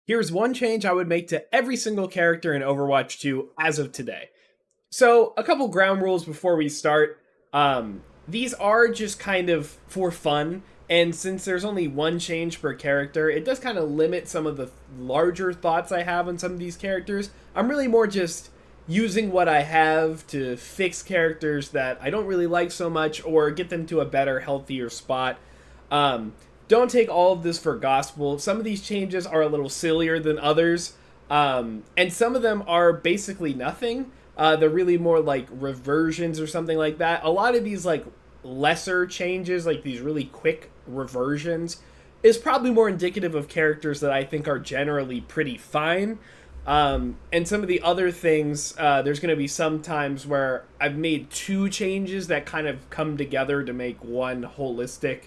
Here's one change I would make to every single character in Overwatch 2 as of today. So, a couple ground rules before we start. These are just kind of for fun, and since there's only one change per character, it does kind of limit some of the larger thoughts I have on some of these characters. I'm really more just using what I have to fix characters that I don't really like so much or get them to a better, healthier spot. Um, don't take all of this for gospel. Some of these changes are a little sillier than others, and some of them are basically nothing. They're really more like reversions or something like that. A lot of these like lesser changes, like these really quick reversions, is probably more indicative of characters that I think are generally pretty fine. And some of the other things, there's going to be some times where I've made two changes that kind of come together to make one holistic,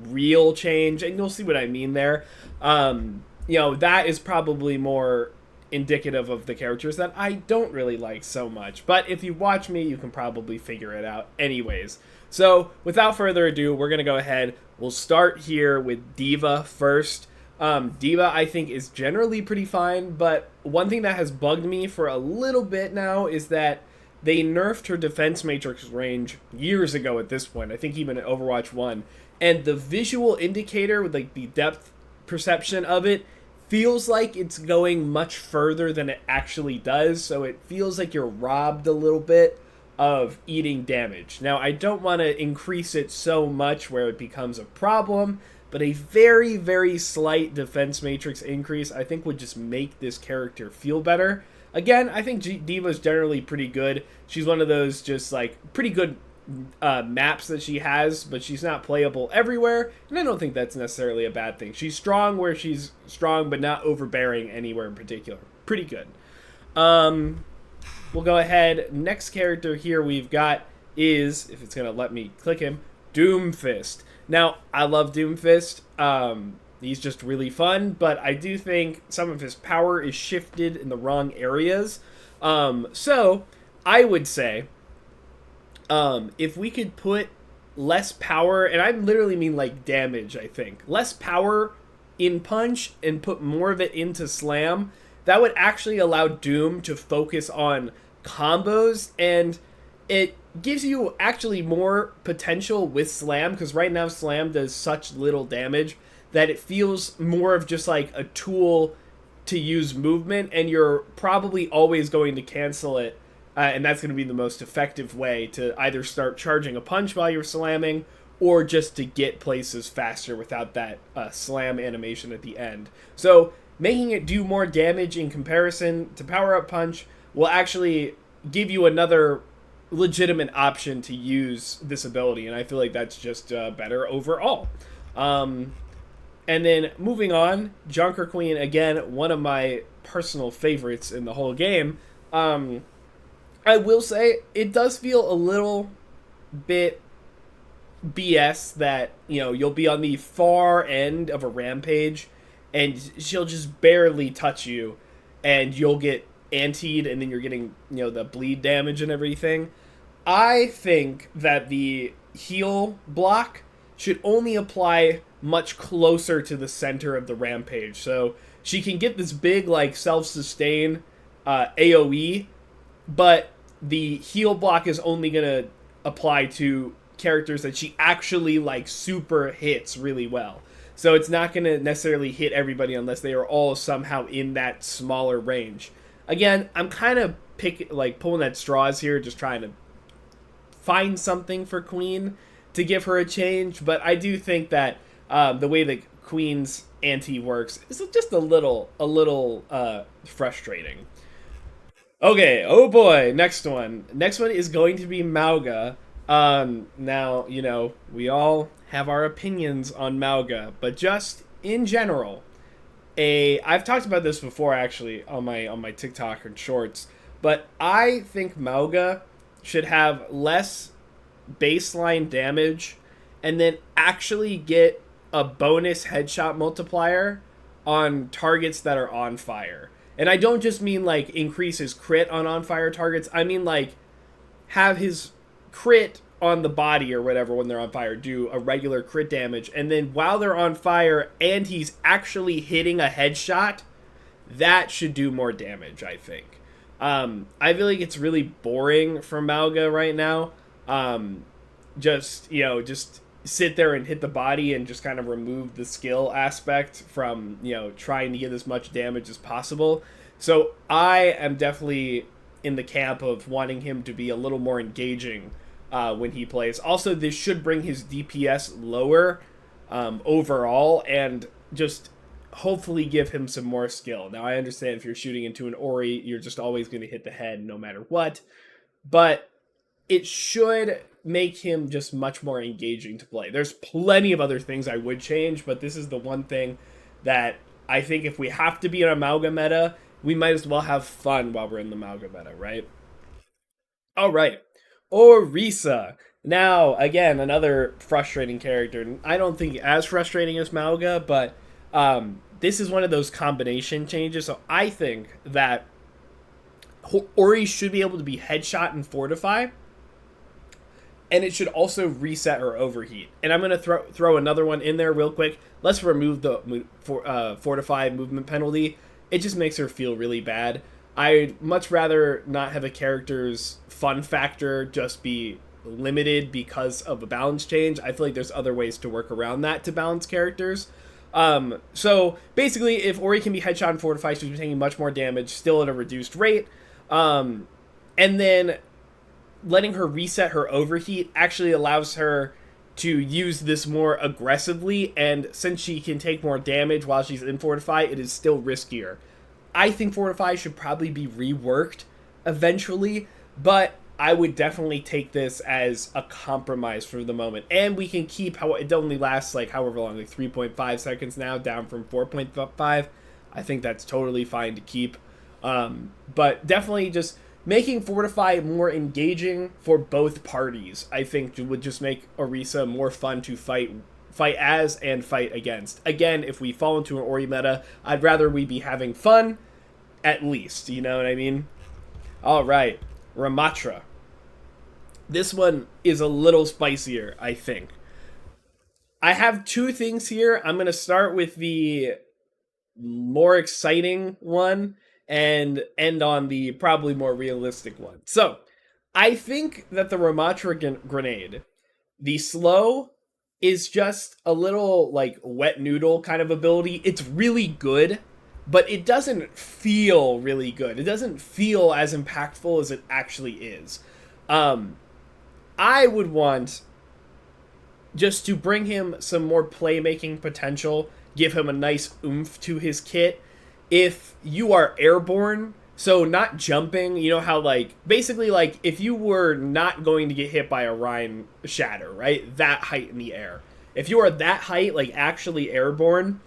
real change, and you'll see what I mean there. That is probably more indicative of the characters that I don't really like so much. But if you watch me, you can probably figure it out anyways. So without further ado, we're going to go ahead. We'll start here with D.Va first. D.Va, I think, is generally pretty fine, but one thing that has bugged me for a little bit now is that they nerfed her defense matrix range years ago at this point. I think even in Overwatch 1. And the visual indicator with like the depth perception of it feels like it's going much further than it actually does, so it feels like you're robbed a little bit of eating damage. Now, I don't want to increase it so much where it becomes a problem, but a very, very slight defense matrix increase I think would just make this character feel better. Again, I think D.Va's generally pretty good. She's one of those just like pretty good maps that she has, but she's not playable everywhere, and I don't think that's necessarily a bad thing. She's strong where she's strong, but not overbearing anywhere in particular. Pretty good. We'll go ahead. Next character here we've got is, if it's going to let me click him, Doomfist. Now, I love Doomfist. He's just really fun, but I do think some of his power is shifted in the wrong areas. So, I would say, if we could put less power, and I literally mean like damage, I think, less power in punch and put more of it into slam, that would actually allow Doom to focus on combos, and it gives you actually more potential with slam, because right now slam does such little damage that it feels more of just like a tool to use movement, and you're probably always going to cancel it. And that's going to be the most effective way to either start charging a punch while you're slamming, or just to get places faster without that slam animation at the end. So making it do more damage in comparison to Power Up Punch will actually give you another legitimate option to use this ability, and I feel like that's just better overall. And then moving on, Junker Queen, again, one of my personal favorites in the whole game. I will say, it does feel a little bit BS that, you'll be on the far end of a rampage, and she'll just barely touch you, and you'll get antied, and then you're getting, the bleed damage and everything. I think that the heal block should only apply much closer to the center of the rampage. So she can get this big, like, self-sustain AoE, but the heal block is only going to apply to characters that she actually, like, super hits really well. So it's not going to necessarily hit everybody unless they are all somehow in that smaller range. Again, I'm kind of pulling at straws here, just trying to find something for Queen to give her a change, but I do think that the way that Queen's anti works is just a little frustrating. Okay, oh boy, next one. Next one is going to be Mauga. Now, we all have our opinions on Mauga, but just in general, I've talked about this before actually on my TikTok and shorts, but I think Mauga should have less baseline damage and then actually get a bonus headshot multiplier on targets that are on fire. And I don't just mean, increase his crit on fire targets. I mean, have his crit on the body or whatever when they're on fire, do a regular crit damage, and then while they're on fire and he's actually hitting a headshot, that should do more damage, I think. I feel like it's really boring for Mauga right now. Just sit there and hit the body and just kind of remove the skill aspect from, trying to get as much damage as possible. So I am definitely in the camp of wanting him to be a little more engaging when he plays. Also, this should bring his DPS lower overall and just hopefully give him some more skill. Now, I understand if you're shooting into an Ori, you're just always going to hit the head no matter what, but it should make him just much more engaging to play. There's plenty of other things I would change, but this is the one thing that I think if we have to be in a Mauga meta, we might as well have fun while we're in the Mauga meta, right? All right, Orisa. Now, again, another frustrating character. I don't think as frustrating as Mauga, but this is one of those combination changes. So I think that Ori should be able to be headshot and fortify, and it should also reset or overheat. And I'm going to throw another one in there real quick. Let's remove the fortify movement penalty. It just makes her feel really bad. I'd much rather not have a character's fun factor just be limited because of a balance change. I feel like there's other ways to work around that to balance characters. So basically, if Ori can be headshot and fortify, she's taking much more damage, still at a reduced rate. And then letting her reset her overheat actually allows her to use this more aggressively, and since she can take more damage while she's in Fortify, it is still riskier. I think Fortify should probably be reworked eventually, but I would definitely take this as a compromise for the moment. And we can keep how it only lasts like however long, like 3.5 seconds now, down from 4.5. I think that's totally fine to keep. But definitely just making Fortify more engaging for both parties, I think would just make Orisa more fun to fight as and fight against. Again, if we fall into an Ori meta, I'd rather we be having fun, at least, you know what I mean? Alright, Ramattra. This one is a little spicier, I think. I have two things here. I'm going to start with the more exciting one and end on the probably more realistic one. So, I think that the Ramattra grenade, the slow, is just a little, like, wet noodle kind of ability. It's really good, but it doesn't feel really good. It doesn't feel as impactful as it actually is. I would want just to bring him some more playmaking potential, give him a nice oomph to his kit. If you are airborne, so not jumping, you know how, like, basically, like, if you were not going to get hit by a Rhine Shatter, right? That height in the air. If you are that height, like, actually airborne,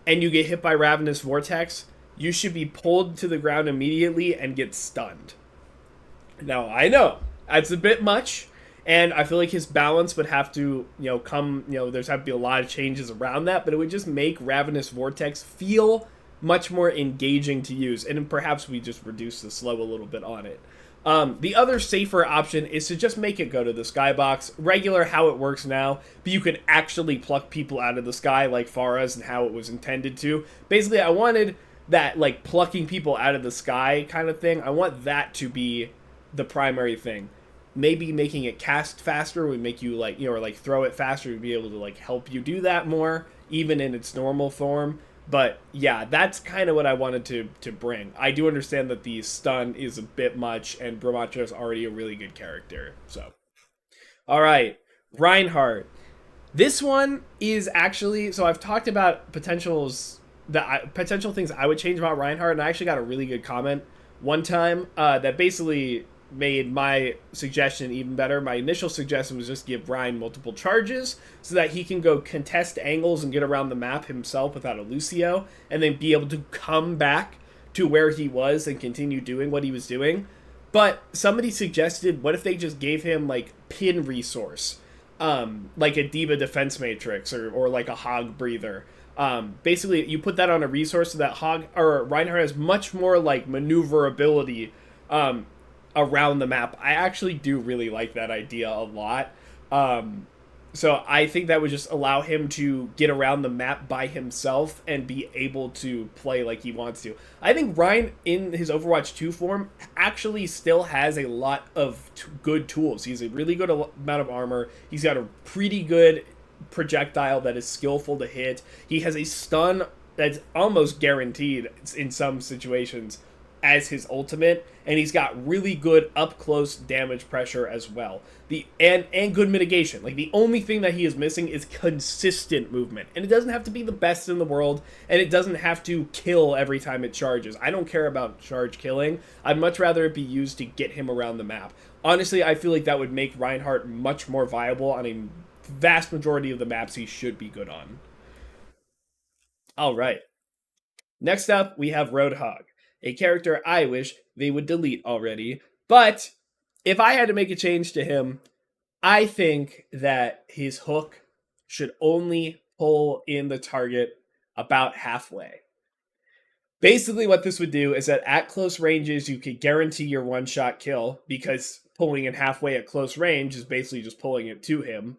and you get hit by Ravenous Vortex, you should be pulled to the ground immediately and get stunned. Now, I know, that's a bit much, and I feel like his balance would have to, there's have to be a lot of changes around that, but it would just make Ravenous Vortex feel much more engaging to use, and perhaps we just reduce the slow a little bit on it. The other safer option is to just make it go to the skybox, regular how it works now, but you can actually pluck people out of the sky like Pharah's and how it was intended to. Basically, I wanted that, like, plucking people out of the sky kind of thing. I want that to be the primary thing. Maybe making it cast faster would make you, like, or like throw it faster would be able to, like, help you do that more, even in its normal form. But yeah, that's kind of what I wanted to bring. I do understand that the stun is a bit much, and Ramattra is already a really good character. So, all right, Reinhardt. This one is actually, so I've talked about potential things I would change about Reinhardt, and I actually got a really good comment one time that basically made my suggestion even better. My initial suggestion was just give Ryan multiple charges so that he can go contest angles and get around the map himself without a Lucio, and then be able to come back to where he was and continue doing what he was doing. But somebody suggested, what if they just gave him, like, pin resource, like a Diva defense matrix or like a Hog breather. Basically, you put that on a resource so that Reinhardt has much more, like, maneuverability around the map. I actually do really like that idea a lot. Um, so I think that would just allow him to get around the map by himself and be able to play like he wants to. I think Ryan in his Overwatch 2 form actually still has a lot of good tools. He's a really good amount of armor. He's got a pretty good projectile that is skillful to hit. He has a stun that's almost guaranteed in some situations as his ultimate, and he's got really good up close damage pressure as well. And good mitigation. Like, the only thing that he is missing is consistent movement. And it doesn't have to be the best in the world, and it doesn't have to kill every time it charges. I don't care about charge killing. I'd much rather it be used to get him around the map. Honestly, I feel like that would make Reinhardt much more viable on a vast majority of the maps he should be good on. All right. Next up, we have Roadhog, a character I wish they would delete already. But if I had to make a change to him, I think that his hook should only pull in the target about halfway. Basically, what this would do is that at close ranges, you could guarantee your one-shot kill because pulling in halfway at close range is basically just pulling it to him.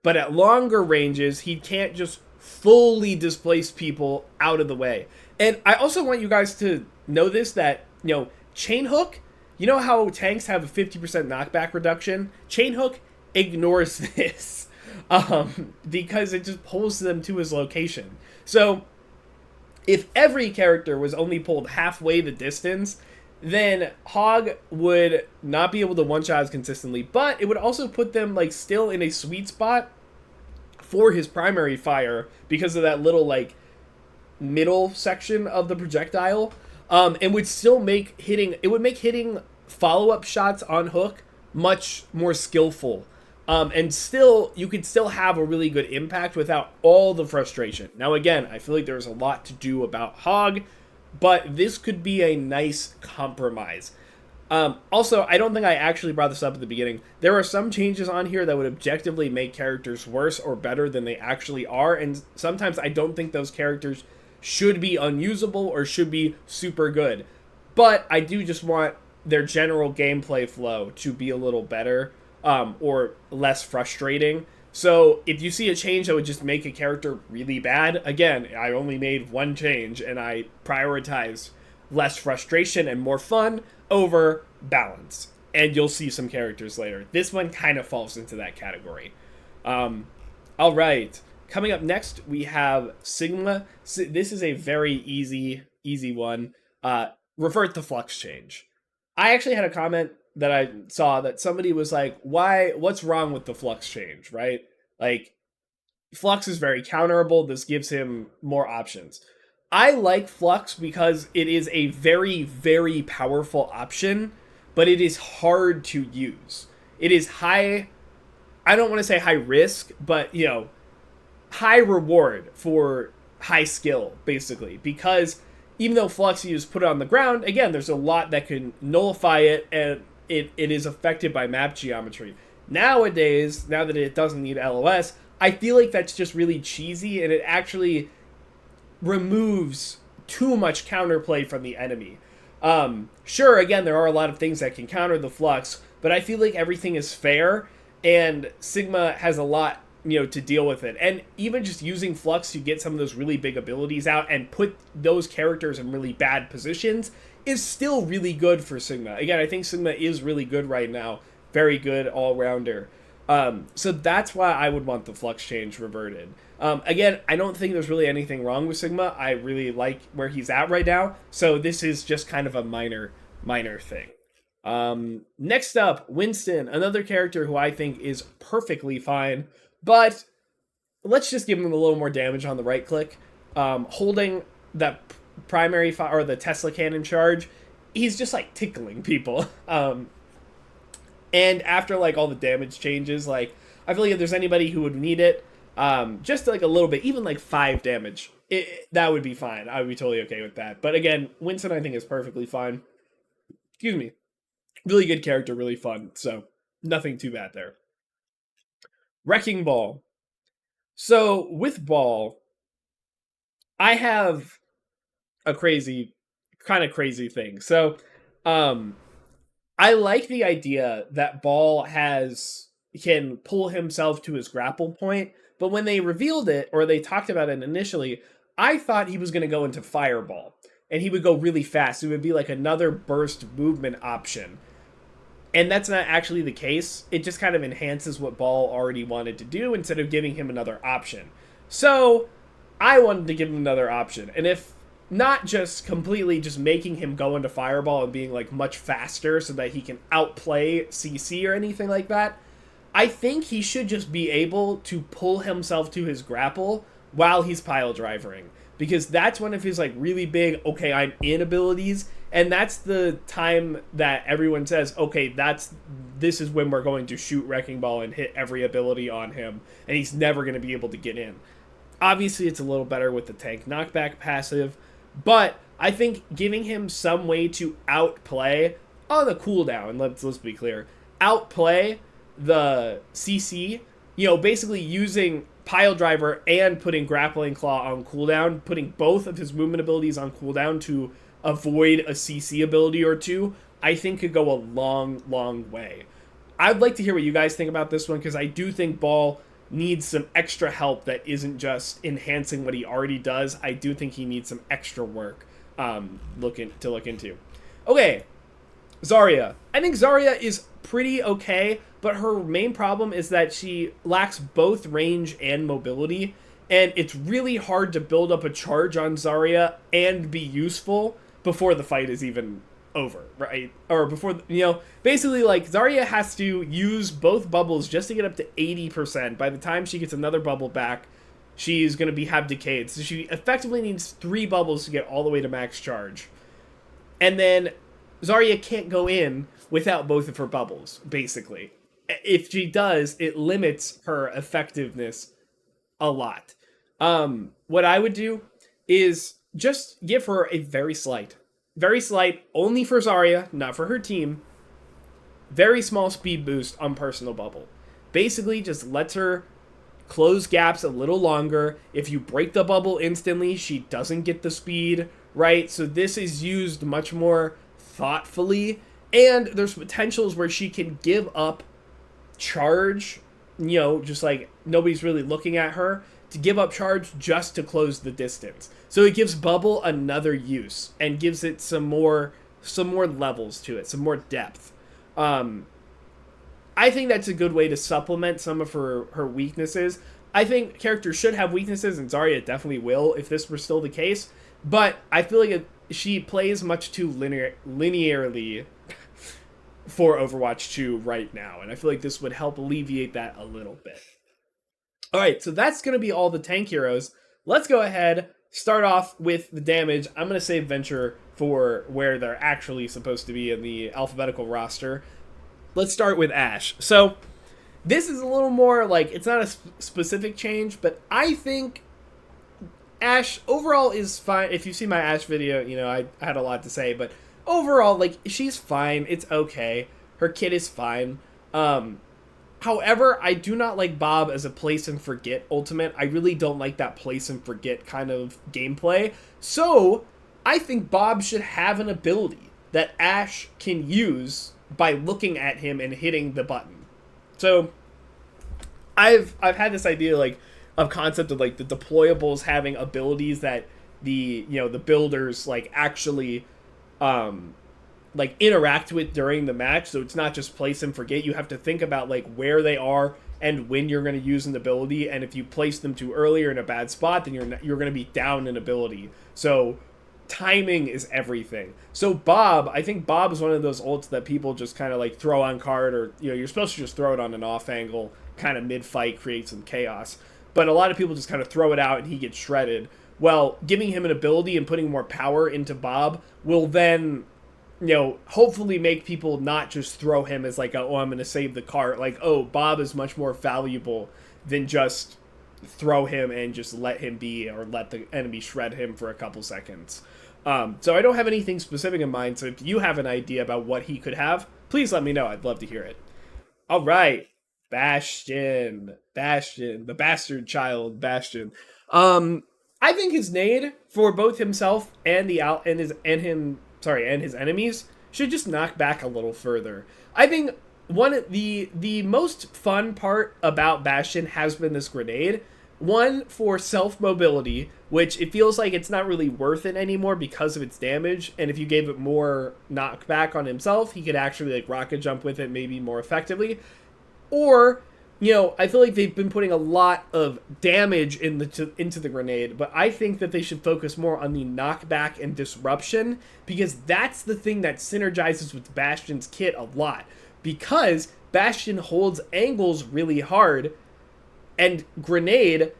But at longer ranges, he can't just fully displace people out of the way. And I also want you guys to know this, that, chain hook, you know how tanks have a 50% knockback reduction? Chain hook ignores this because it just pulls them to his location. So if every character was only pulled halfway the distance, then Hog would not be able to one-shot as consistently, but it would also put them still in a sweet spot for his primary fire because of that little middle section of the projectile, and would still make hitting follow-up shots on hook much more skillful. And still, you could still have a really good impact without all the frustration. Now, again, I feel like there's a lot to do about Hog, but this could be a nice compromise. Also, I don't think I actually brought this up at the beginning. There are some changes on here that would objectively make characters worse or better than they actually are, and sometimes I don't think those characters should be unusable or should be super good. But I do just want their general gameplay flow to be a little better, or less frustrating. So if you see a change that would just make a character really bad, again, I only made one change and I prioritized less frustration and more fun over balance. And you'll see some characters later. This one kind of falls into that category. All right. Coming up next, we have Sigma. This is a very easy one. Revert the flux change. I actually had a comment that I saw that somebody was like, what's wrong with the flux change, right? Flux is very counterable. This gives him more options. I like Flux because it is a very, very powerful option, but it is hard to use. It is I don't want to say high risk, but, high reward for high skill, basically. Because even though Flux, you just put it on the ground, again, there's a lot that can nullify it, and it is affected by map geometry. Nowadays, now that it doesn't need LOS, I feel like that's just really cheesy, and it actually removes too much counterplay from the enemy. Sure, again, there are a lot of things that can counter the Flux, but I feel like everything is fair, and Sigma has a lot, to deal with it. And even just using Flux to get some of those really big abilities out and put those characters in really bad positions is still really good for Sigma. Again, I think Sigma is really good right now. Very good all-rounder. So that's why I would want the Flux change reverted. Again, I don't think there's really anything wrong with Sigma. I really like where he's at right now. So this is just kind of a minor thing. Next up, Winston, another character who I think is perfectly fine, but let's just give him a little more damage on the right click. Holding that primary or the Tesla cannon charge, he's just tickling people. And after all the damage changes, I feel like if there's anybody who would need it, just a little bit, even 5 damage, that would be fine. I would be totally okay with that. But again, Winston I think is perfectly fine. Excuse me. Really good character, really fun. So nothing too bad there. Wrecking Ball. So with Ball, I have a kind of crazy thing. So, I like the idea that Ball can pull himself to his grapple point, but when they revealed it or they talked about it initially, I thought he was going to go into Fireball and he would go really fast. It would be like another burst movement option. And that's not actually the case. It just kind of enhances what Ball already wanted to do instead of giving him another option. So I wanted to give him another option. And if not just completely just making him go into Fireball and being like much faster so that he can outplay CC or anything like that, I think he should just be able to pull himself to his grapple while he's pile driving. Because that's one of his like really big, okay, I'm in abilities. And that's the time that everyone says, okay, this is when we're going to shoot Wrecking Ball and hit every ability on him. And he's never going to be able to get in. Obviously, it's a little better with the tank knockback passive. But I think giving him some way to outplay on the cooldown, let's be clear, outplay the CC, basically using Pile Driver and putting Grappling Claw on cooldown, putting both of his movement abilities on cooldown to avoid a CC ability or two, I think could go a long, long way. I'd like to hear what you guys think about this one, because I do think Ball needs some extra help that isn't just enhancing what he already does. I do think he needs some extra work to look into. Okay, Zarya. I think Zarya is pretty okay, but her main problem is that she lacks both range and mobility, and it's really hard to build up a charge on Zarya and be useful before the fight is even over, right? Or before, basically, like, Zarya has to use both bubbles just to get up to 80%. By the time she gets another bubble back, she's going to have decayed. So she effectively needs 3 bubbles to get all the way to max charge. And then Zarya can't go in without both of her bubbles, basically. If she does, it limits her effectiveness a lot. What I would do is just give her a very slight, only for Zarya, not for her team, very small speed boost on personal bubble. Basically, just lets her close gaps a little longer. If you break the bubble instantly, she doesn't get the speed, right? So this is used much more thoughtfully, and there's potentials where she can give up charge, just like nobody's really looking at her, to give up charge just to close the distance. So it gives bubble another use and gives it some more levels to it, some more depth. I think that's a good way to supplement some of her weaknesses. I think characters should have weaknesses, and Zarya definitely will if this were still the case. But I feel like she plays much too linearly for Overwatch 2 right now, and I feel like this would help alleviate that a little bit. Alright, so that's going to be all the tank heroes. Let's go ahead, start off with the damage. I'm going to save Venture for where they're actually supposed to be in the alphabetical roster. Let's start with Ashe. So, this is a little more, like, it's not a specific change, but I think Ashe overall is fine. If you see my Ashe video, I had a lot to say, but overall, like, she's fine. It's okay. Her kit is fine. However, I do not like Bob as a place and forget ultimate. I really don't like that place and forget kind of gameplay. So, I think Bob should have an ability that Ashe can use by looking at him and hitting the button. So, I've had this idea, like, of concept of, like, the deployables having abilities that the builders, like, actually like interact with during the match. So it's not just place and forget. You have to think about like where they are and when you're going to use an ability, and if you place them too earlier in a bad spot, then you're going to be down an ability. So timing is everything. So I think Bob is one of those ults that people just kind of like throw on card, or you're supposed to just throw it on an off angle, kind of mid fight, create some chaos. But a lot of people just kind of throw it out and he gets shredded. Well, giving him an ability and putting more power into Bob will then, hopefully make people not just throw him as like, I'm going to save the cart. Like, Bob is much more valuable than just throw him and just let him be, or let the enemy shred him for a couple seconds. So I don't have anything specific in mind. So if you have an idea about what he could have, please let me know. I'd love to hear it. All right. Bastion, the bastard child, Bastion. I think his nade for both himself and his enemies should just knock back a little further. I think one of the most fun part about Bastion has been this grenade. One, for self-mobility, which it feels like it's not really worth it anymore because of its damage, and if you gave it more knockback on himself, he could actually like rocket jump with it maybe more effectively. Or, I feel like they've been putting a lot of damage into the grenade, but I think that they should focus more on the knockback and disruption, because that's the thing that synergizes with Bastion's kit a lot. Because Bastion holds angles really hard, and grenade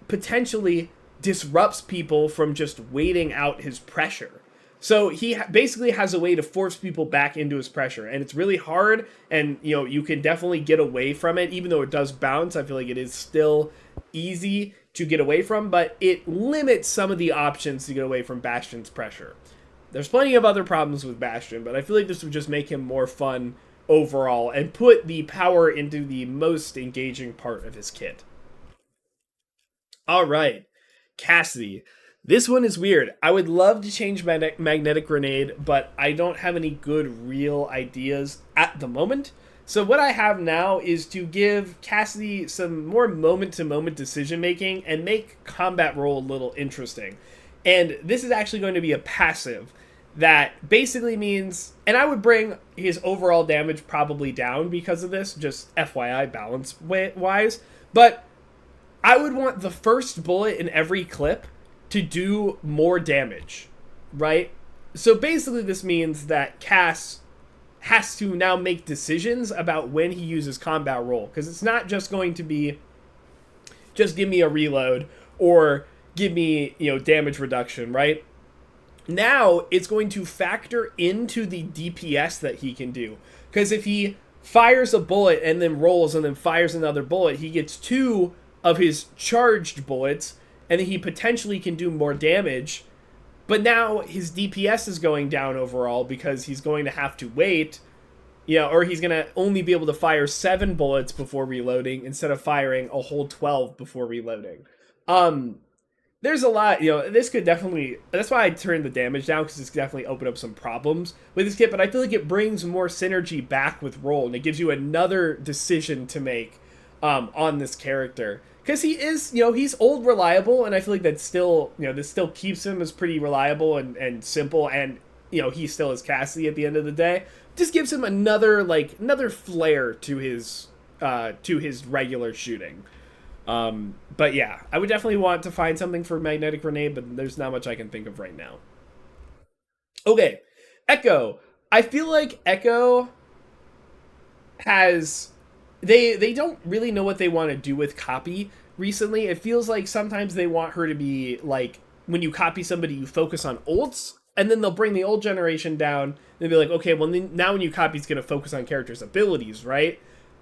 potentially disrupts people from just waiting out his pressure. So he basically has a way to force people back into his pressure, and it's really hard, and you can definitely get away from it. Even though it does bounce, I feel like it is still easy to get away from, but it limits some of the options to get away from Bastion's pressure. There's plenty of other problems with Bastion, but I feel like this would just make him more fun overall and put the power into the most engaging part of his kit. All right, Cassidy. This one is weird. I would love to change Magnetic Grenade, but I don't have any good real ideas at the moment. So what I have now is to give Cassidy some more moment-to-moment decision-making and make combat role a little interesting. And this is actually going to be a passive that basically means, and I would bring his overall damage probably down because of this, just FYI balance-wise, but I would want the first bullet in every clip to do more damage, right? So basically this means that Cass has to now make decisions about when he uses combat roll, because it's not just going to be just give me a reload or give me, damage reduction, right? Now it's going to factor into the DPS that he can do, because if he fires a bullet and then rolls and then fires another bullet, he gets 2 of his charged bullets, and then he potentially can do more damage. But now his DPS is going down overall because he's going to have to wait, or he's going to only be able to fire 7 bullets before reloading instead of firing a whole 12 before reloading. There's a lot, this could definitely, that's why I turned the damage down, because it's definitely opened up some problems with this kit, but I feel like it brings more synergy back with roll, and it gives you another decision to make on this character. Because he is, he's old reliable, and I feel like that's still, this still keeps him as pretty reliable and simple, and, he still is Cassidy at the end of the day. Just gives him another flair to his regular shooting. But yeah, I would definitely want to find something for Magnetic Grenade, but there's not much I can think of right now. Okay, Echo. I feel like Echo has... They don't really know what they want to do with copy recently. It feels like sometimes they want her to be like, when you copy somebody, you focus on ults, and then they'll bring the old generation down, and be like, okay, well, now when you copy, it's going to focus on characters' abilities, right?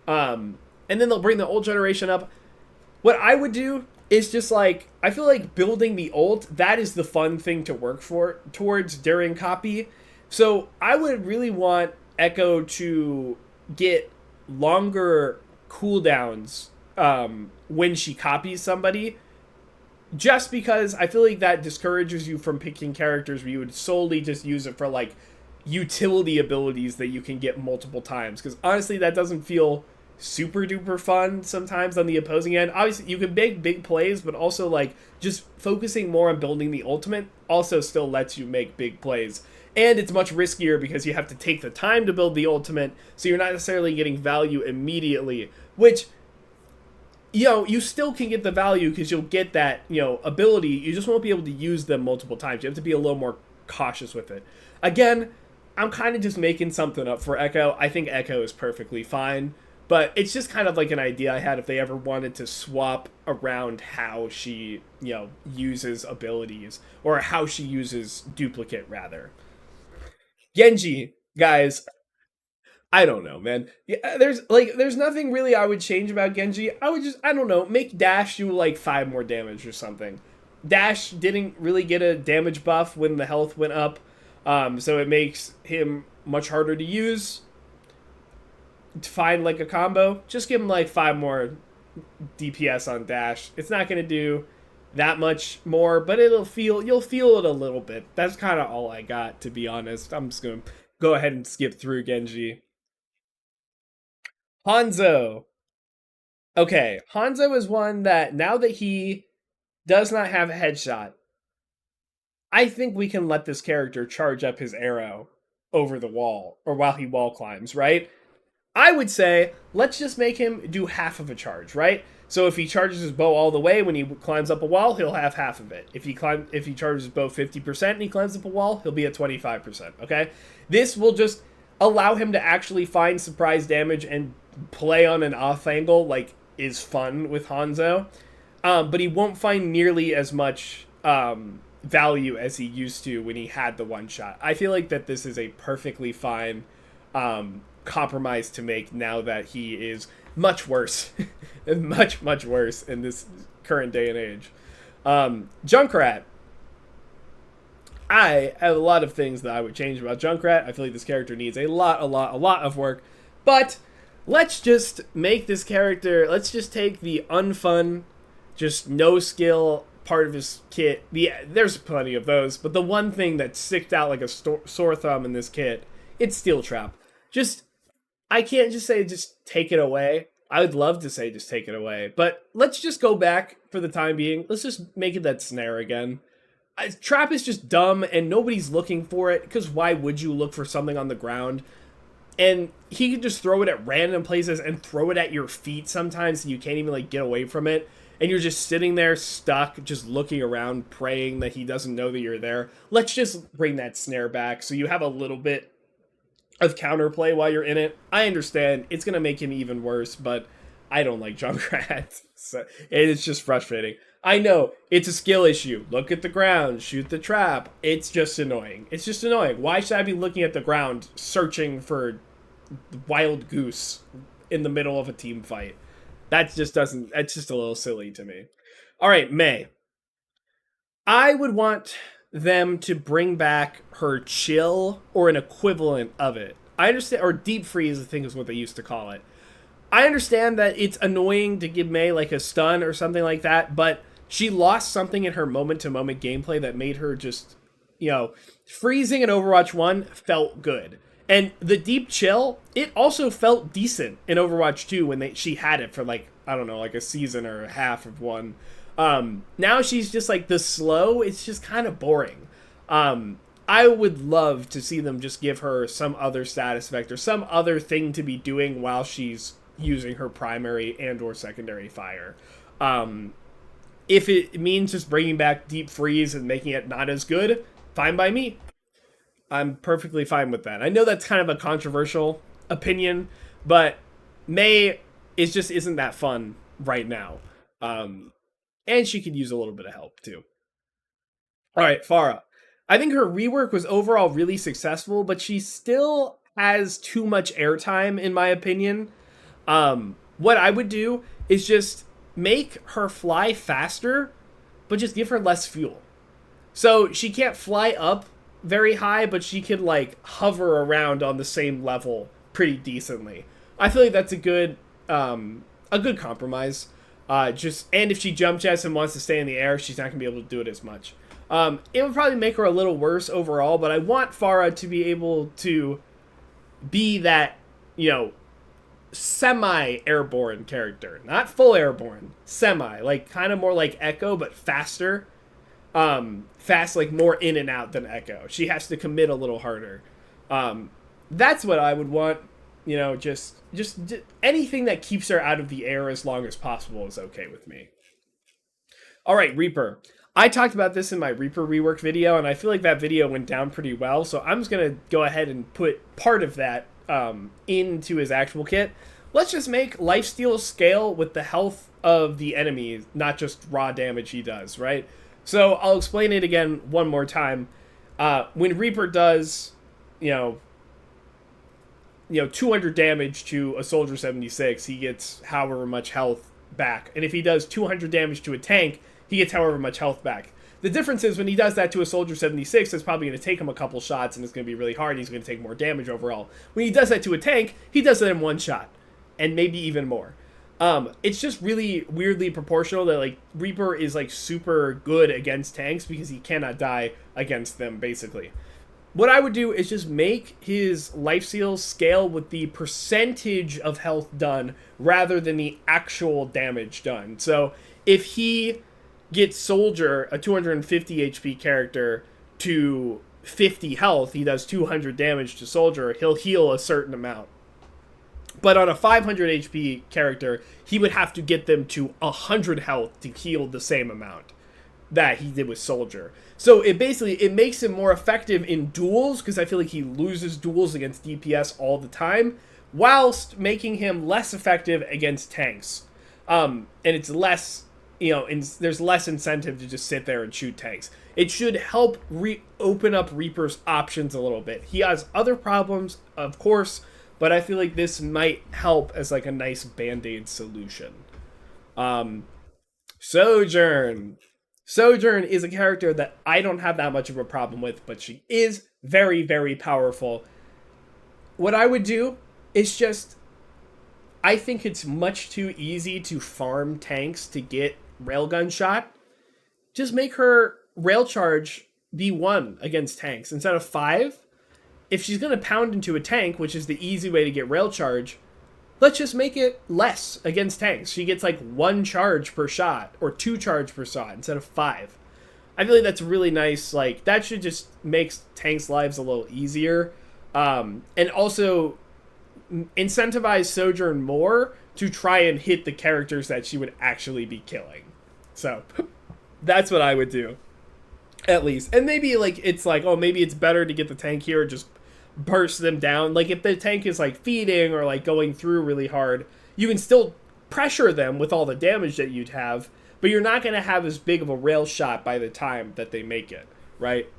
And then they'll bring the old generation up. What I would do is just like, I feel like building the ult, that is the fun thing to work towards during copy. So I would really want Echo to get longer cooldowns when she copies somebody, just because I feel like that discourages you from picking characters where you would solely just use it for like utility abilities that you can get multiple times, because honestly that doesn't feel super duper fun sometimes on the opposing end. Obviously you can make big plays, but also like just focusing more on building the ultimate also still lets you make big plays. And it's much riskier because you have to take the time to build the ultimate, so you're not necessarily getting value immediately, which, you still can get the value because you'll get that, ability. You just won't be able to use them multiple times. You have to be a little more cautious with it. Again, I'm kind of just making something up for Echo. I think Echo is perfectly fine, but it's just kind of like an idea I had if they ever wanted to swap around how she, uses abilities, or how she uses duplicate, rather. Genji, guys, I don't know, man. Yeah, there's nothing really I would change about Genji. I would just, I don't know, make Dash do like 5 more damage or something. Dash didn't really get a damage buff when the health went up, so it makes him much harder to use. To find like a combo, just give him like 5 more DPS on Dash. It's not gonna do that much more, but you'll feel it a little bit. That's kind of all I got, to be honest. I'm just gonna go ahead and skip through Genji. Hanzo. Okay, Hanzo is one that now that he does not have a headshot, I think we can let this character charge up his arrow over the wall or while he wall climbs, right? I would say let's just make him do half of a charge, right? So if he charges his bow all the way when he climbs up a wall, he'll have half of it. If he charges his bow 50% and he climbs up a wall, he'll be at 25%, okay? This will just allow him to actually find surprise damage and play on an off angle like is fun with Hanzo. But he won't find nearly as much value as he used to when he had the one shot. I feel like that this is a perfectly fine compromise to make now that he is much worse, much worse in this current day and age. Junkrat. I have a lot of things that I would change about Junkrat. I feel like this character needs a lot of work, but let's just make this character, let's just take the unfun, just no skill part of his kit. There's plenty of those, but the one thing that sticked out like a sore thumb in this kit, it's Steel Trap. I can't just say just take it away. I would love to say just take it away, but let's just go back for the time being. Let's just make it that snare again. Trap is just dumb and nobody's looking for it, because why would you look for something on the ground? And he can just throw it at random places and throw it at your feet sometimes, and you can't even like get away from it. And you're just sitting there stuck, just looking around, praying that he doesn't know that you're there. Let's just bring that snare back so you have a little bit of counterplay while you're in it. I understand it's going to make him even worse, but I don't like Junkrat. So it's just frustrating. I know, it's a skill issue. Look at the ground, shoot the trap. It's just annoying. It's just annoying. Why should I be looking at the ground, searching for wild goose in the middle of a team fight? That just doesn't, that's just a little silly to me. All right, Mei. I would want them to bring back her chill or an equivalent of it. I understand, or deep freeze, I think is what they used to call it. I understand that it's annoying to give Mei like a stun or something like that, but she lost something in her moment-to-moment gameplay that made her just, freezing in Overwatch 1 felt good. And the deep chill, it also felt decent in Overwatch 2 when she had it for like, I don't know, like a season or a half of one. Now she's just like the slow, it's just kind of boring. I would love to see them just give her some other status vector, some other thing to be doing while she's using her primary and or secondary fire. If it means just bringing back deep freeze and making it not as good, fine by me. I'm perfectly fine with that. I know that's kind of a controversial opinion, but Mei isn't that fun right now. And she could use a little bit of help too. All right, Pharah. I think her rework was overall really successful, but she still has too much airtime in my opinion. What I would do is just make her fly faster, but just give her less fuel. So she can't fly up very high, but she can like hover around on the same level pretty decently. I feel like that's a good compromise. And if she jump jets and wants to stay in the air, she's not gonna be able to do it as much. It would probably make her a little worse overall, but I want Pharah to be able to be that, semi-airborne character. Not full airborne. Semi. Like, kind of more like Echo, but faster. Fast, like, more in and out than Echo. She has to commit a little harder. That's what I would want. Just anything that keeps her out of the air as long as possible is okay with me. All right, Reaper. I talked about this in my Reaper rework video, and I feel like that video went down pretty well, so I'm just going to go ahead and put part of that into his actual kit. Let's just make lifesteal scale with the health of the enemy, not just raw damage he does, right? So I'll explain it again one more time. When Reaper does, 200 damage to a Soldier 76, he gets however much health back. And if he does 200 damage to a tank, he gets however much health back. The difference is when he does that to a Soldier 76, it's probably going to take him a couple shots and it's going to be really hard. He's going to take more damage overall. When he does that to a tank, he does it in one shot. And maybe even more. It's just really weirdly proportional that, like, Reaper is, like, super good against tanks because he cannot die against them, basically. What I would do is just make his life steals scale with the percentage of health done rather than the actual damage done. So if he gets Soldier, a 250 HP character, to 50 health, he does 200 damage to Soldier, he'll heal a certain amount. But on a 500 HP character, he would have to get them to 100 health to heal the same amount that he did with Soldier. So it makes him more effective in duels, because I feel like he loses duels against DPS all the time, whilst making him less effective against tanks. And it's less, there's less incentive to just sit there and shoot tanks. It should help open up Reaper's options a little bit. He has other problems, of course, but I feel like this might help as like a nice band-aid solution. Sojourn. Sojourn is a character that I don't have that much of a problem with, but she is very, very powerful. What I would do is just, I think it's much too easy to farm tanks to get railgun shot. Just make her rail charge be 1 against tanks instead of 5. If she's going to pound into a tank, which is the easy way to get rail charge, let's just make it less against tanks. She gets like 1 charge per shot or 2 charge per shot instead of 5. I feel like that's really nice. Like, that should just make tanks' lives a little easier. And also incentivize Sojourn more to try and hit the characters that she would actually be killing. So that's what I would do, at least. And maybe like it's like, oh, maybe it's better to get the tank here and just burst them down. Like, if the tank is like feeding or like going through really hard, you can still pressure them with all the damage that you'd have, but you're not going to have as big of a rail shot by the time that they make it, right?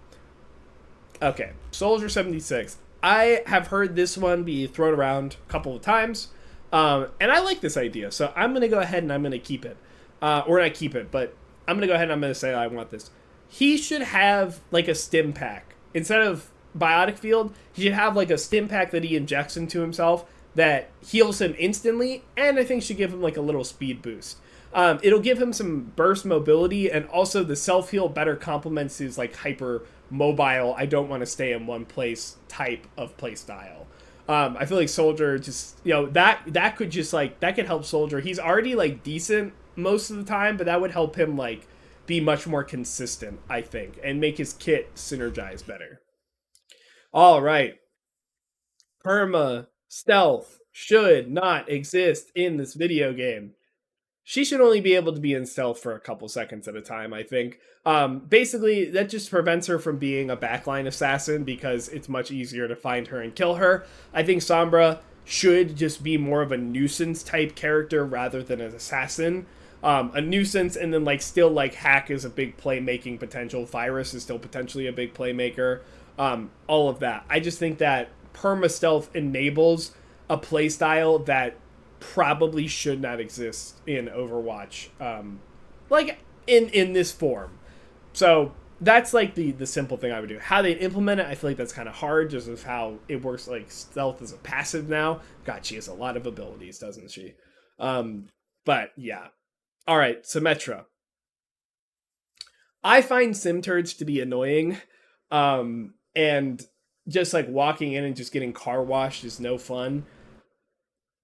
Okay, Soldier 76. I have heard this one be thrown around a couple of times, and I like this idea, so I'm going to go ahead and I'm going to keep it. Or not keep it, but I'm going to go ahead and I'm going to say I want this. He should have like a stim pack. Instead of Biotic Field, he should have like a stim pack that he injects into himself that heals him instantly, and I think should give him like a little speed boost. It'll give him some burst mobility, and also the self-heal better complements his like hyper mobile, I don't want to stay in one place type of play style. I feel like Soldier just, that could just like, that could help Soldier. He's already like decent most of the time, but that would help him like be much more consistent, I think, and make his kit synergize better. All right. Perma stealth should not exist in this video game. She should only be able to be in stealth for a couple seconds at a time, I think. Basically, that just prevents her from being a backline assassin because it's much easier to find her and kill her. I think Sombra should just be more of a nuisance type character rather than an assassin. A nuisance, and then like still like Hack is a big playmaking potential. Virus is still potentially a big playmaker. All of that. I just think that perma stealth enables a playstyle that probably should not exist in Overwatch, like in this form. So that's like the simple thing I would do. How they implement it, I feel like that's kind of hard, just as how it works. Like stealth is a passive now. God, she has a lot of abilities, doesn't she? But yeah. All right, Symmetra. I find sim turds to be annoying, and just like walking in and just getting car washed is no fun.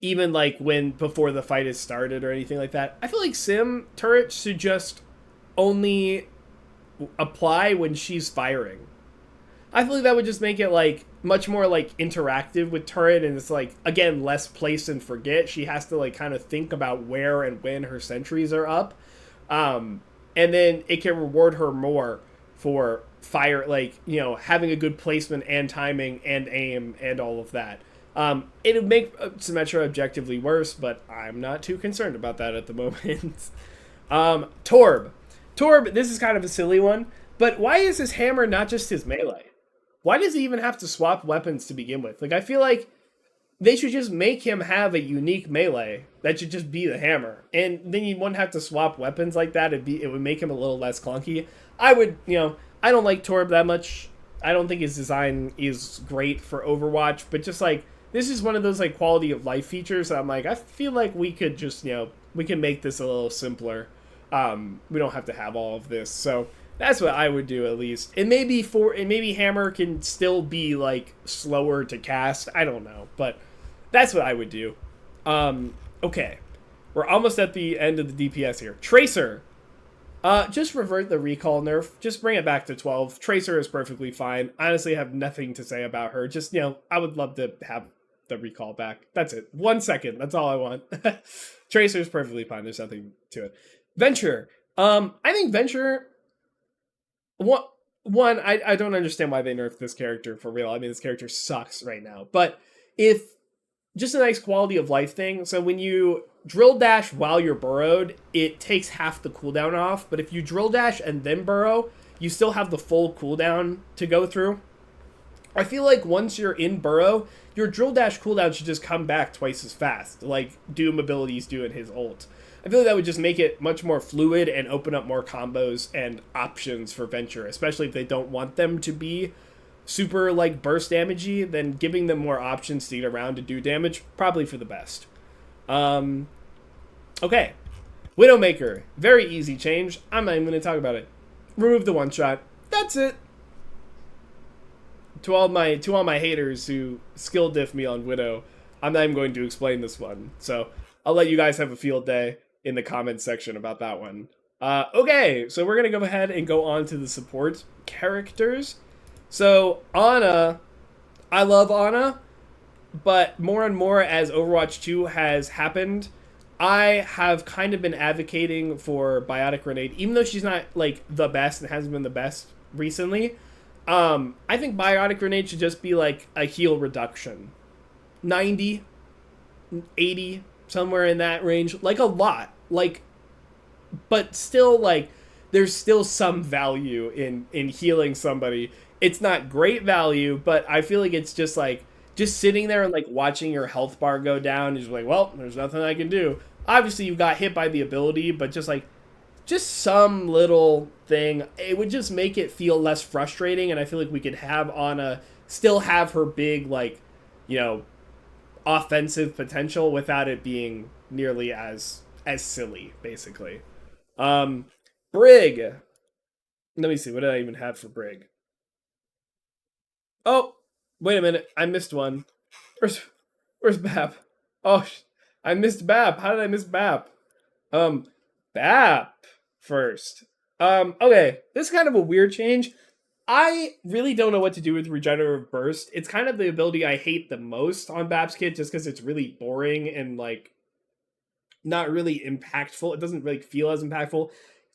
Even like when before the fight is started or anything like that. I feel like sim turrets should just only apply when she's firing. I feel like that would just make it like much more like interactive with turret, and it's like, again, less place and forget. She has to like kind of think about where and when her sentries are up, and then it can reward her more for fire, like, having a good placement and timing and aim and all of that. It would make Symmetra objectively worse, but I'm not too concerned about that at the moment. Torb, this is kind of a silly one, but why is his hammer not just his melee? Why does he even have to swap weapons to begin with? Like, I feel like they should just make him have a unique melee that should just be the hammer, and then you wouldn't have to swap weapons like that. It would make him a little less clunky. I don't like Torb that much. I don't think his design is great for Overwatch, but just like, this is one of those like quality of life features that I'm like, I feel like we could just, we can make this a little simpler. We don't have to have all of this. So That's what I would do at least. And maybe Hammer can still be like slower to cast. I don't know, but that's what I would do. Okay. We're almost at the end of the DPS here. Tracer. Just revert the recall nerf. Just bring it back to 12. Tracer is perfectly fine. Honestly, I have nothing to say about her. Just, I would love to have the recall back. That's it. 1 second. That's all I want. Tracer is perfectly fine. There's nothing to it. Venture. I think Venture... One, I don't understand why they nerfed this character for real. I mean, this character sucks right now. But if... Just a nice quality of life thing. So when you drill dash while you're burrowed, it takes half the cooldown off. But if you drill dash and then burrow, you still have the full cooldown to go through. I feel like once you're in burrow, your drill dash cooldown should just come back twice as fast, like Doom abilities do in his ult. I feel like that would just make it much more fluid and open up more combos and options for Venture, especially if they don't want them to be super like burst damagey, then giving them more options to get around to do damage, probably for the best. Okay. Widowmaker, very easy change. I'm not even going to talk about it. Remove the one shot. That's it. To all my haters who skill diff me on Widow, I'm not even going to explain this one. So I'll let you guys have a field day in the comments section about that one. Okay, so we're going to go ahead and go on to the support characters. So, Ana, I love Ana, but more and more as Overwatch 2 has happened, I have kind of been advocating for Biotic Grenade, even though she's not, like, the best and hasn't been the best recently. I think Biotic Grenade should just be, like, a heal reduction. 90, 80, somewhere in that range. Like, a lot. Like, but still, like, there's still some value in healing somebody. It's not great value, but I feel like it's just like, just sitting there and like watching your health bar go down is like, well, there's nothing I can do. Obviously you got hit by the ability, but just some little thing, it would just make it feel less frustrating. And I feel like we could have Ana still have her big, like, offensive potential without it being nearly as silly, basically. Brig. Let me see. What did I even have for Brig? Oh, wait a minute. I missed one. Where's Bap? Oh, I missed Bap. How did I miss Bap? Bap first. Okay. This is kind of a weird change. I really don't know what to do with Regenerative Burst. It's kind of the ability I hate the most on Bap's kit just because it's really boring and, like, not really impactful. It doesn't really feel as impactful.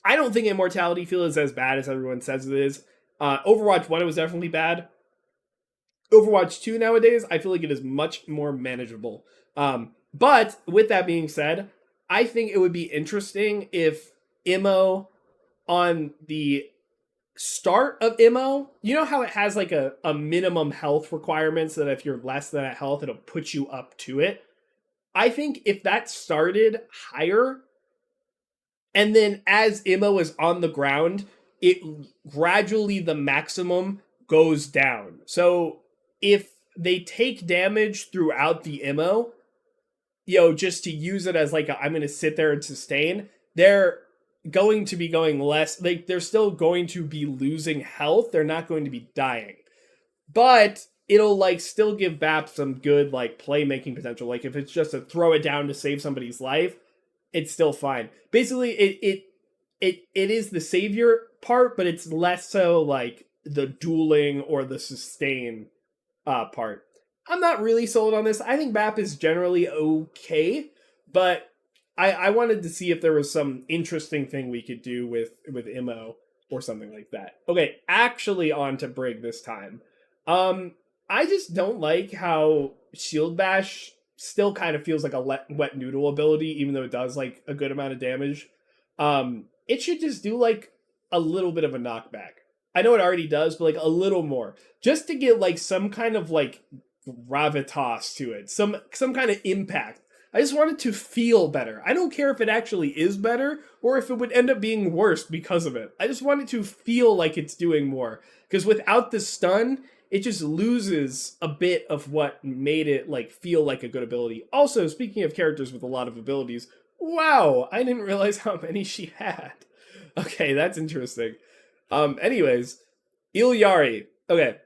I don't think Immortality feels as bad as everyone says it is. Overwatch 1, it was definitely bad. Overwatch 2 nowadays, I feel like it is much more manageable. But with that being said, I think it would be interesting if Immo on the start of Immo, you know how it has like a minimum health requirement so that if you're less than that health, it'll put you up to it. I think if that started higher, and then as Immo is on the ground, it gradually the maximum goes down. So if they take damage throughout the Immo, just to use it as like I'm going to sit there and sustain, they're going to be going less, like they're still going to be losing health. They're not going to be dying. But it'll like still give BAP some good like playmaking potential. Like if it's just to throw it down to save somebody's life, it's still fine. Basically, it is the savior part, but it's less so like the dueling or the sustain part. I'm not really sold on this. I think BAP is generally okay, but I wanted to see if there was some interesting thing we could do with Immo or something like that. Okay, actually on to Brig this time. I just don't like how Shield Bash still kind of feels like a wet noodle ability, even though it does like a good amount of damage. It should just do like a little bit of a knockback. I know it already does, but like a little more. Just to get like some kind of like gravitas to it. Some kind of impact. I just want it to feel better. I don't care if it actually is better or if it would end up being worse because of it. I just want it to feel like it's doing more. Because without the stun, it just loses a bit of what made it like feel like a good ability. Also, speaking of characters with a lot of abilities, wow, I didn't realize how many she had. Okay, that's interesting. Anyways, Illari. Okay.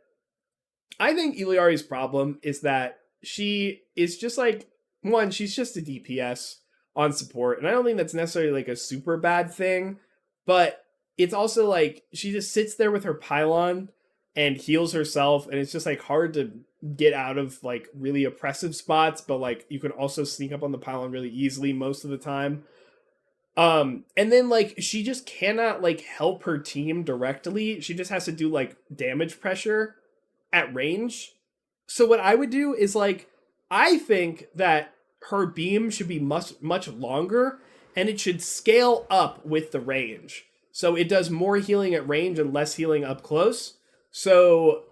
I think Illari's problem is that she is just like, one, she's just a DPS on support. And I don't think that's necessarily like a super bad thing. But it's also like she just sits there with her pylon and heals herself. And it's just like hard to get out of like really oppressive spots. But like you can also sneak up on the pylon really easily most of the time. And then like she just cannot like help her team directly. She just has to do like damage pressure at range. So what I would do is like I think that her beam should be much longer and it should scale up with the range. So it does more healing at range and less healing up close. So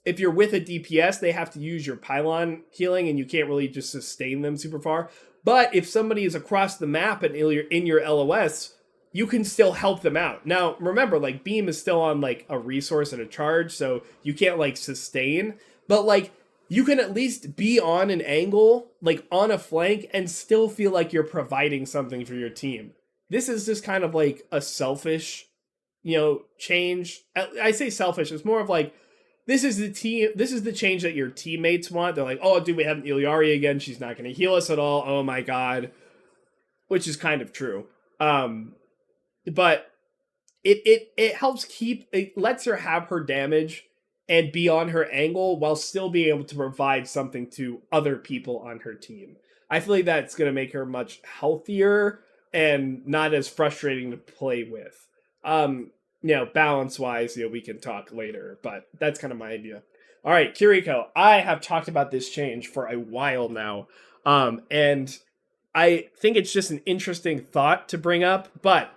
if you're with a DPS, they have to use your pylon healing and you can't really just sustain them super far. But if somebody is across the map and in your LOS, you can still help them out. Now, remember, like, beam is still on, like, a resource and a charge, so you can't, like, sustain. But, like, you can at least be on an angle, like, on a flank, and still feel like you're providing something for your team. This is just kind of, like, a selfish, change. I say selfish, it's more of, like, this is the change that your teammates want. They're like, oh, dude, we have an Illari again. She's not going to heal us at all. Oh, my God. Which is kind of true. But it helps it lets her have her damage and be on her angle while still being able to provide something to other people on her team. I feel like that's going to make her much healthier and not as frustrating to play with. Balance-wise, we can talk later, but that's kind of my idea. All right, Kiriko, I have talked about this change for a while now, and I think it's just an interesting thought to bring up, but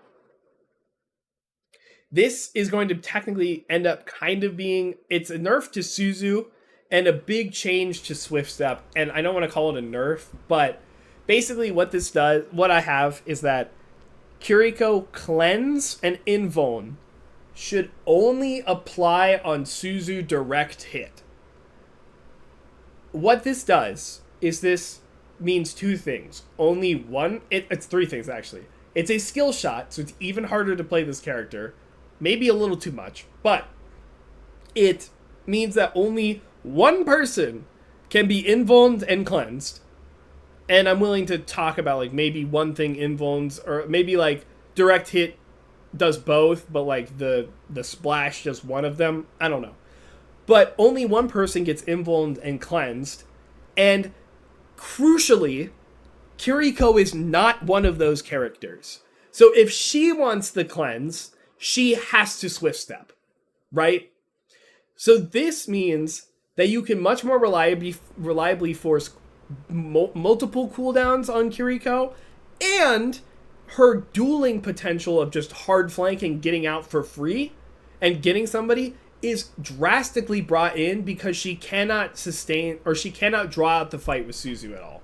this is going to technically end up kind of being, it's a nerf to Suzu and a big change to Swift Step, and I don't want to call it a nerf, but basically what this does, what I have is that Kiriko Cleanse and Invuln should only apply on Suzu direct hit. What this does is this means two things. Only one, it's three things actually. It's a skill shot, so it's even harder to play this character. Maybe a little too much, but it means that only one person can be invulned and cleansed. And I'm willing to talk about like maybe one thing invulns, or maybe like direct hit does both, but like the splash does one of them. I don't know. But only one person gets invulned and cleansed. And crucially, Kiriko is not one of those characters. So if she wants the cleanse, she has to Swift Step, right? So this means that you can much more reliably force multiple cooldowns on Kiriko, and her dueling potential of just hard flanking, getting out for free, and getting somebody is drastically brought in because she cannot sustain, or she cannot draw out the fight with Suzu at all.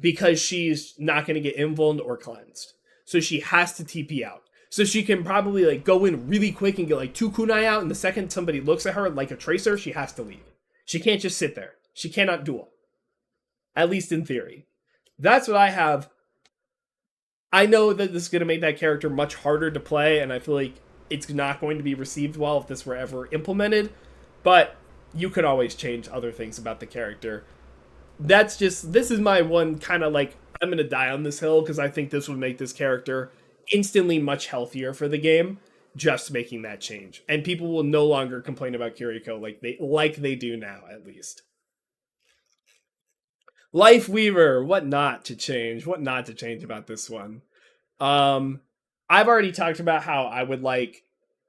Because she's not going to get invulned or cleansed. So she has to TP out. So she can probably like go in really quick and get like 2 kunai out, and the second somebody looks at her like a tracer, she has to leave. She can't just sit there. She cannot duel. At least in theory. That's what I have. I know that this is going to make that character much harder to play, and I feel like it's not going to be received well if this were ever implemented, but you could always change other things about the character. This is my one kind of like, I'm going to die on this hill because I think this would make this character instantly much healthier for the game, just making that change. And people will no longer complain about Kiriko like they do now, at least. Lifeweaver, what not to change about this one. I've already talked about how I would like,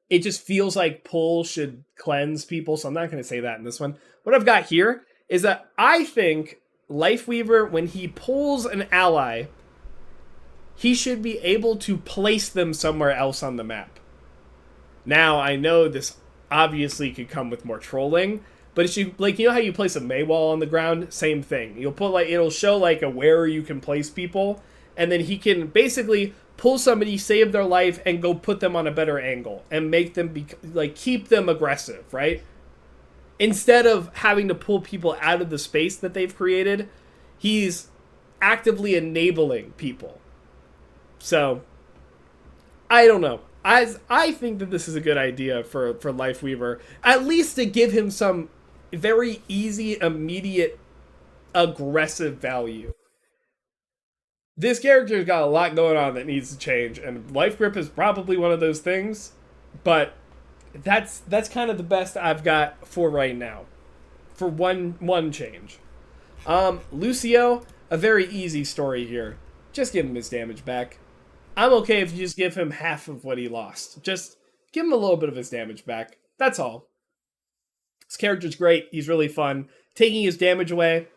it just feels like pull should cleanse people, so I'm not going to say that in this one. What I've got here is that I think Lifeweaver, when he pulls an ally, he should be able to place them somewhere else on the map. Now, I know this obviously could come with more trolling, but if you, like, you know how you place a Maywall on the ground? Same thing. You'll put, like, it'll show, like, where you can place people, and then he can basically pull somebody, save their life, and go put them on a better angle, and make them, keep them aggressive, right? Instead of having to pull people out of the space that they've created, he's actively enabling people. So, I don't know. As I think that this is a good idea for Lifeweaver, at least to give him some very easy, immediate, aggressive value. This character's got a lot going on that needs to change, and Life Grip is probably one of those things, but that's kind of the best I've got for right now. For one change. Lucio, a very easy story here. Just give him his damage back. I'm okay if you just give him half of what he lost. Just give him a little bit of his damage back. That's all. This character's great. He's really fun. Taking his damage away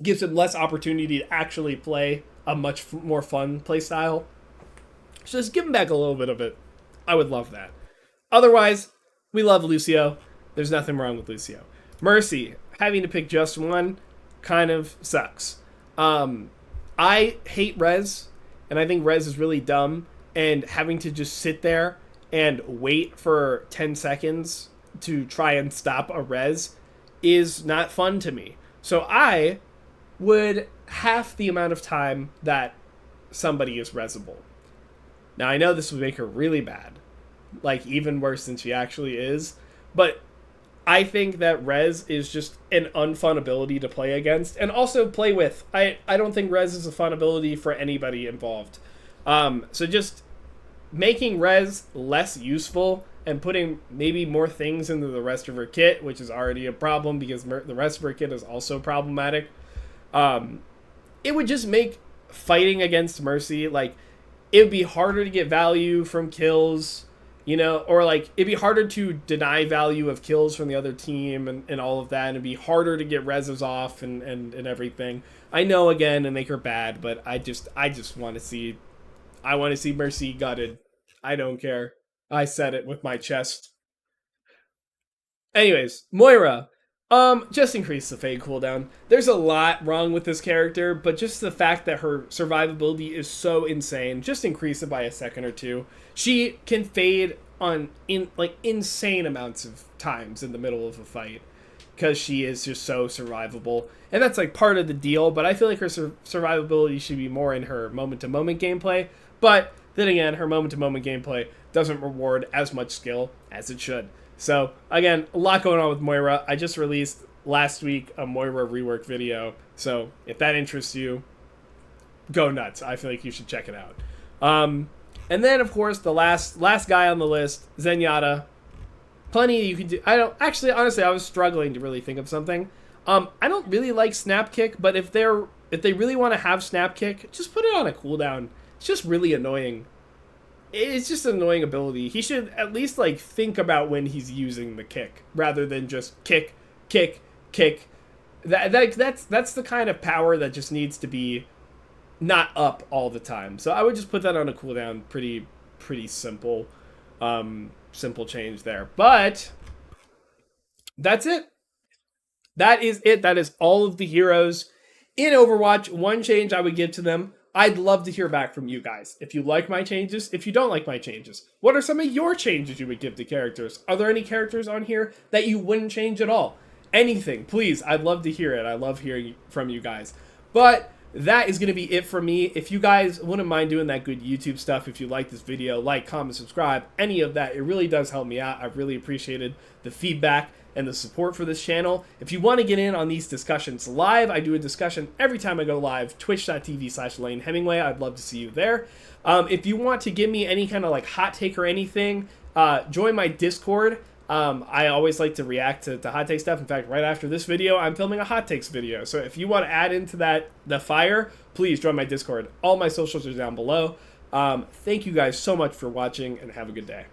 gives him less opportunity to actually play a much more fun playstyle. So just give him back a little bit of it. I would love that. Otherwise, we love Lucio. There's nothing wrong with Lucio. Mercy, having to pick just one, kind of sucks. I hate Res, and I think Res is really dumb, and having to just sit there and wait for 10 seconds to try and stop a Res is not fun to me. So I would half the amount of time that somebody is resable. Now, I know this would make her really bad, like even worse than she actually is, but I think that Res is just an unfun ability to play against and also play with. I don't think Res is a fun ability for anybody involved. So just making Res less useful and putting maybe more things into the rest of her kit, which is already a problem because the rest of her kit is also problematic. It would just make fighting against Mercy, like, it would be harder to get value from kills, you know, or like it'd be harder to deny value of kills from the other team and all of that, and it'd be harder to get reses off and everything. I know, again, and make her bad, but I just want to see Mercy gutted. I don't care. I said it with my chest. Anyways, Moira. Just increase the fade cooldown. There's a lot wrong with this character, but just the fact that her survivability is so insane, just increase it by a second or two. She can fade on insane amounts of times in the middle of a fight because she is just so survivable, and that's like part of the deal. But I feel like her survivability should be more in her moment-to-moment gameplay. But then again, her moment-to-moment gameplay doesn't reward as much skill as it should. So, again, a lot going on with Moira. I just released last week a Moira rework video. So, if that interests you, go nuts. I feel like you should check it out. And then, of course, the last guy on the list, Zenyatta. Plenty you can do. Honestly, I was struggling to really think of something. I don't really like Snap Kick, but if they really want to have Snap Kick, just put it on a cooldown. It's just really annoying. It's just an annoying ability. He should at least like think about when he's using the kick rather than just kick. That's the kind of power that just needs to be not up all the time. So I would just put that on a cooldown. Pretty simple, simple change there. But that's it. That is it. That is all of the heroes in Overwatch. One change I would give to them. I'd love to hear back from you guys. If you like my changes, if you don't like my changes, what are some of your changes you would give to characters? Are there any characters on here that you wouldn't change at all? Anything, please. I'd love to hear it. I love hearing from you guys. But that is going to be it for me. If you guys wouldn't mind doing that good YouTube stuff, if you like this video, like, comment, subscribe, any of that, it really does help me out. I've really appreciated the feedback and the support for this channel. If you want to get in on these discussions live, I do a discussion every time I go live, twitch.tv/LaneHemingway. I'd love to see you there. If you want to give me any kind of like hot take or anything, join my Discord. I always like to react to hot take stuff. In fact, right after this video, I'm filming a hot takes video. So if you want to add into the fire, please join my Discord. All my socials are down below. Thank you guys so much for watching, and have a good day.